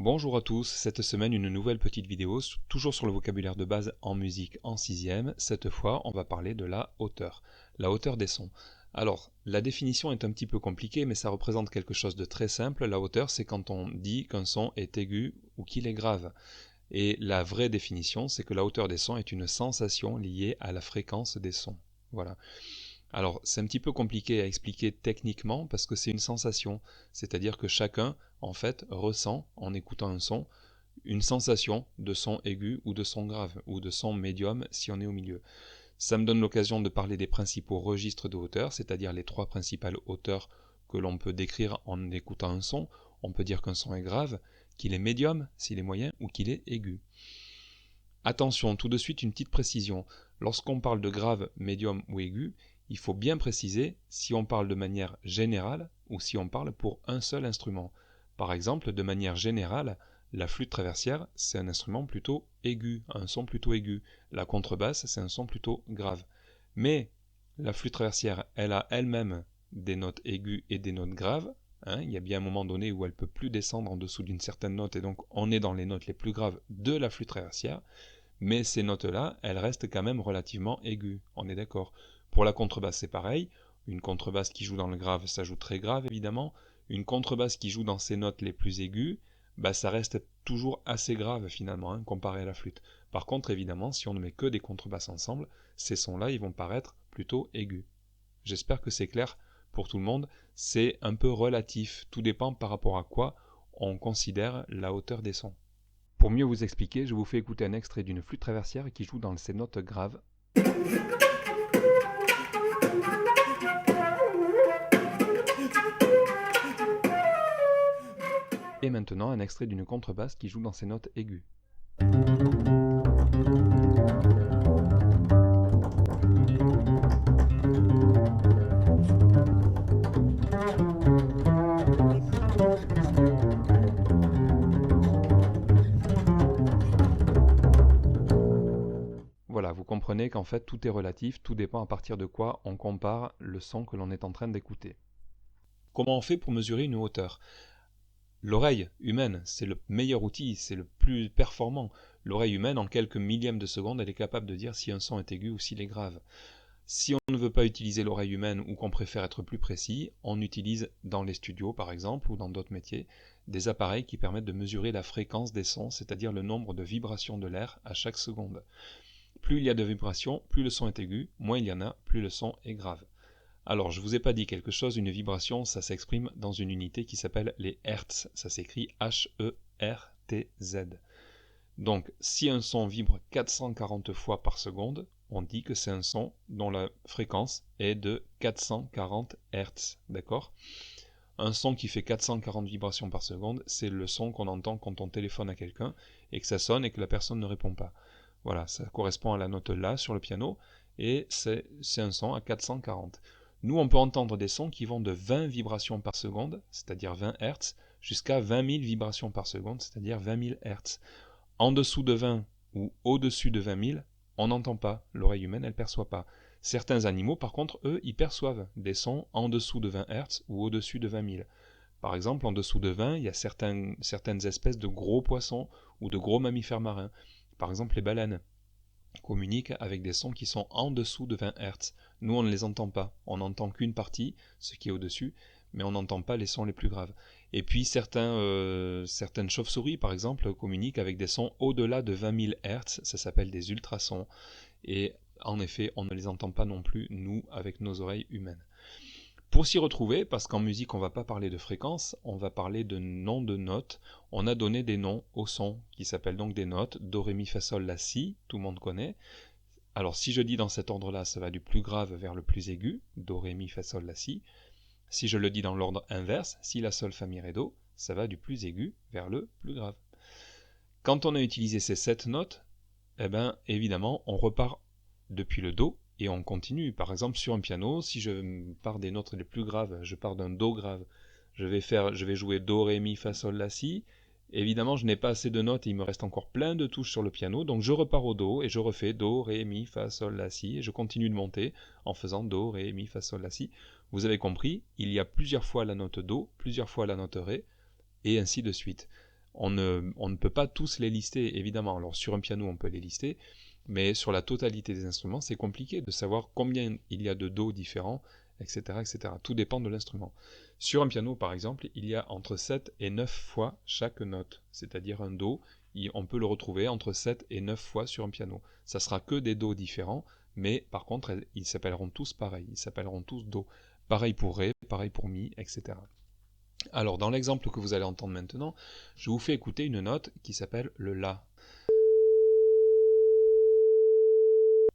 Bonjour à tous, cette semaine une nouvelle petite vidéo, toujours sur le vocabulaire de base en musique en 6e. Cette fois, on va parler de la hauteur des sons. Alors, la définition est un petit peu compliquée, mais ça représente quelque chose de très simple. La hauteur, c'est quand on dit qu'un son est aigu ou qu'il est grave. Et la vraie définition, c'est que la hauteur des sons est une sensation liée à la fréquence des sons. Voilà. Alors, c'est un petit peu compliqué à expliquer techniquement parce que c'est une sensation, c'est-à-dire que chacun, en fait, ressent, en écoutant un son, une sensation de son aigu ou de son grave, ou de son médium si on est au milieu. Ça me donne l'occasion de parler des principaux registres de hauteur, c'est-à-dire les trois principales hauteurs que l'on peut décrire en écoutant un son. On peut dire qu'un son est grave, qu'il est médium s'il est moyen, ou qu'il est aigu. Attention, tout de suite une petite précision. Lorsqu'on parle de grave, médium ou aigu, il faut bien préciser si on parle de manière générale ou si on parle pour un seul instrument. Par exemple, de manière générale, la flûte traversière, c'est un instrument plutôt aigu, un son plutôt aigu. La contrebasse, c'est un son plutôt grave. Mais la flûte traversière, elle a elle-même des notes aiguës et des notes graves. Il y a bien un moment donné où elle ne peut plus descendre en dessous d'une certaine note et donc on est dans les notes les plus graves de la flûte traversière. Mais ces notes-là, elles restent quand même relativement aiguës, on est d'accord. Pour la contrebasse, c'est pareil. Une contrebasse qui joue dans le grave, ça joue très grave, évidemment. Une contrebasse qui joue dans ses notes les plus aiguës, ça reste toujours assez grave, finalement, comparé à la flûte. Par contre, évidemment, si on ne met que des contrebasses ensemble, ces sons-là, ils vont paraître plutôt aigus. J'espère que c'est clair pour tout le monde. C'est un peu relatif, tout dépend par rapport à quoi on considère la hauteur des sons. Pour mieux vous expliquer, je vous fais écouter un extrait d'une flûte traversière qui joue dans ses notes graves. Et maintenant un extrait d'une contrebasse qui joue dans ses notes aiguës. Voilà, vous comprenez qu'en fait tout est relatif, tout dépend à partir de quoi on compare le son que l'on est en train d'écouter. Comment on fait pour mesurer une hauteur ? L'oreille humaine, c'est le meilleur outil, c'est le plus performant. L'oreille humaine, en quelques millièmes de seconde, elle est capable de dire si un son est aigu ou s'il est grave. Si on ne veut pas utiliser l'oreille humaine ou qu'on préfère être plus précis, on utilise dans les studios par exemple ou dans d'autres métiers des appareils qui permettent de mesurer la fréquence des sons, c'est-à-dire le nombre de vibrations de l'air à chaque seconde. Plus il y a de vibrations, plus le son est aigu, moins il y en a, plus le son est grave. Alors, je ne vous ai pas dit quelque chose, une vibration, ça s'exprime dans une unité qui s'appelle les Hertz, ça s'écrit H-E-R-T-Z. Donc, si un son vibre 440 fois par seconde, on dit que c'est un son dont la fréquence est de 440 Hz, d'accord ? Un son qui fait 440 vibrations par seconde, c'est le son qu'on entend quand on téléphone à quelqu'un et que ça sonne et que la personne ne répond pas. Voilà, ça correspond à la note La sur le piano et c'est un son à 440. Nous, on peut entendre des sons qui vont de 20 vibrations par seconde, c'est-à-dire 20 Hz, jusqu'à 20 000 vibrations par seconde, c'est-à-dire 20 000 Hz. En dessous de 20 ou au-dessus de 20 000, on n'entend pas, l'oreille humaine elle ne perçoit pas. Certains animaux par contre, eux, ils perçoivent des sons en dessous de 20 Hz ou au-dessus de 20 000. Par exemple, en dessous de 20, il y a certaines espèces de gros poissons ou de gros mammifères marins. Par exemple, les baleines communiquent avec des sons qui sont en dessous de 20 Hz. Nous, on ne les entend pas. On n'entend qu'une partie, ce qui est au-dessus, mais on n'entend pas les sons les plus graves. Et puis certaines chauves-souris, par exemple, communiquent avec des sons au-delà de 20 000 Hz, ça s'appelle des ultrasons. Et en effet, on ne les entend pas non plus, nous, avec nos oreilles humaines. Pour s'y retrouver, parce qu'en musique on ne va pas parler de fréquence, on va parler de noms de notes, on a donné des noms aux sons, qui s'appellent donc des notes, Do, Ré, Mi, Fa, Sol, La, Si, tout le monde connaît. Alors si je dis dans cet ordre-là, ça va du plus grave vers le plus aigu, Do, Ré, Mi, Fa, Sol, La, Si. Si je le dis dans l'ordre inverse, Si, La, Sol, Fa, Mi, Ré, Do, ça va du plus aigu vers le plus grave. Quand on a utilisé ces 7 notes, évidemment, on repart depuis le Do et on continue. Par exemple, sur un piano, si je pars des notes les plus graves, je pars d'un Do grave, je vais jouer Do, Ré, Mi, Fa, Sol, La, Si. Évidemment, je n'ai pas assez de notes et il me reste encore plein de touches sur le piano, donc je repars au Do et je refais Do, Ré, Mi, Fa, Sol, La, Si, et je continue de monter en faisant Do, Ré, Mi, Fa, Sol, La, Si. Vous avez compris, il y a plusieurs fois la note Do, plusieurs fois la note Ré, et ainsi de suite. On ne peut pas tous les lister, évidemment. Alors sur un piano, on peut les lister, mais sur la totalité des instruments, c'est compliqué de savoir combien il y a de Do différents, etc., etc. Tout dépend de l'instrument. Sur un piano, par exemple, il y a entre 7 et 9 fois chaque note, c'est-à-dire un Do, on peut le retrouver entre 7 et 9 fois sur un piano. Ça sera que des Do différents, mais par contre, ils s'appelleront tous pareil, ils s'appelleront tous Do. Pareil pour Ré, pareil pour Mi, etc. Alors, dans l'exemple que vous allez entendre maintenant, je vous fais écouter une note qui s'appelle le La.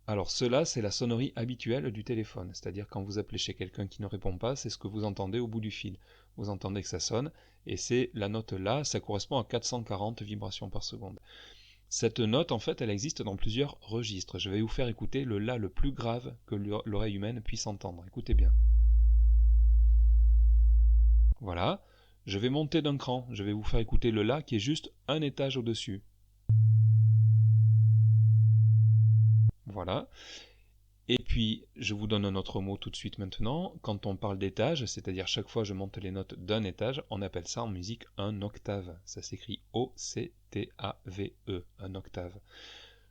Alors, cela, c'est la sonnerie habituelle du téléphone, c'est-à-dire quand vous appelez chez quelqu'un qui ne répond pas, c'est ce que vous entendez au bout du fil. Vous entendez que ça sonne, et c'est la note La, ça correspond à 440 vibrations par seconde. Cette note, en fait, elle existe dans plusieurs registres. Je vais vous faire écouter le La le plus grave que l'oreille humaine puisse entendre. Écoutez bien. Voilà. Je vais monter d'un cran. Je vais vous faire écouter le La qui est juste un étage au-dessus. Voilà. Et puis, je vous donne un autre mot tout de suite maintenant. Quand on parle d'étage, c'est-à-dire chaque fois je monte les notes d'un étage, on appelle ça en musique un octave. Ça s'écrit O-C-T-A-V-E, un octave.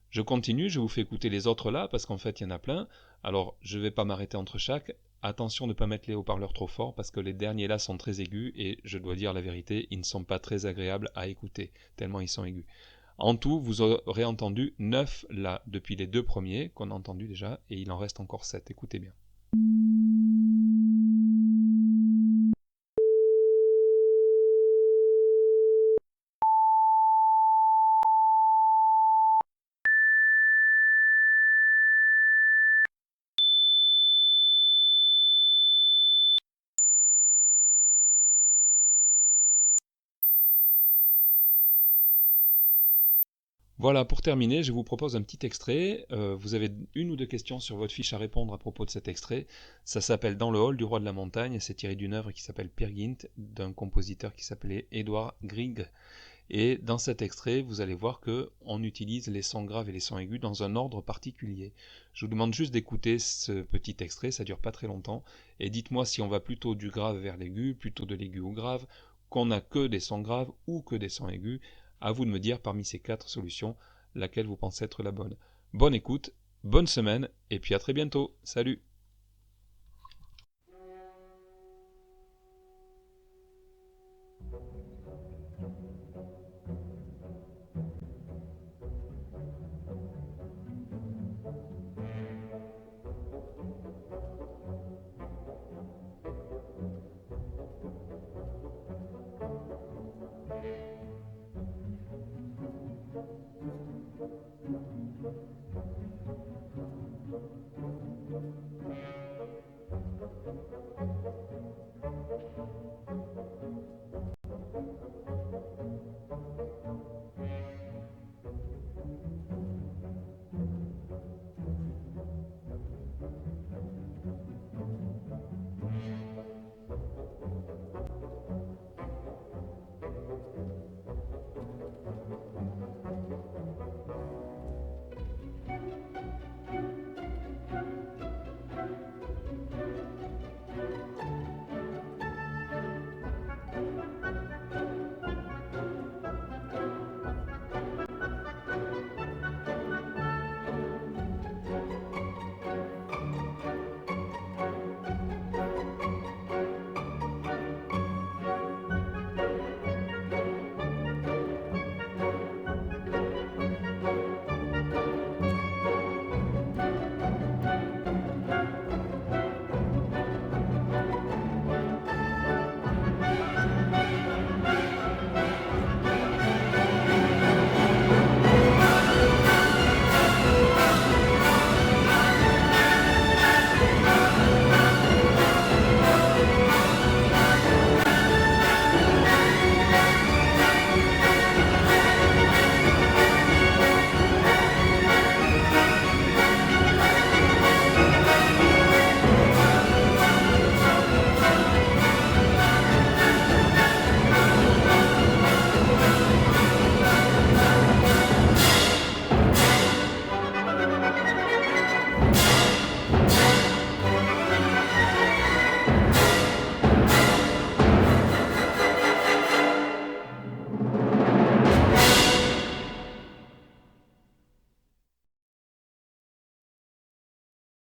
Je continue, je vous fais écouter les autres là, parce qu'en fait il y en a plein. Alors, je ne vais pas m'arrêter entre chaque. Attention de ne pas mettre les haut-parleurs trop fort, parce que les derniers là sont très aigus, et je dois dire la vérité, ils ne sont pas très agréables à écouter, tellement ils sont aigus. En tout, vous aurez entendu 9 là depuis les deux premiers qu'on a entendus déjà, et il en reste encore 7. Écoutez bien. Voilà, pour terminer, je vous propose un petit extrait. Vous avez une ou deux questions sur votre fiche à répondre à propos de cet extrait. Ça s'appelle Dans le hall du roi de la montagne. C'est tiré d'une œuvre qui s'appelle Peer Gynt, d'un compositeur qui s'appelait Edward Grieg. Et dans cet extrait, vous allez voir que on utilise les sons graves et les sons aigus dans un ordre particulier. Je vous demande juste d'écouter ce petit extrait, ça dure pas très longtemps, et dites-moi si on va plutôt du grave vers l'aigu, plutôt de l'aigu au grave, qu'on n'a que des sons graves ou que des sons aigus. À vous de me dire parmi ces quatre solutions laquelle vous pensez être la bonne. Bonne écoute, bonne semaine, et puis à très bientôt. Salut!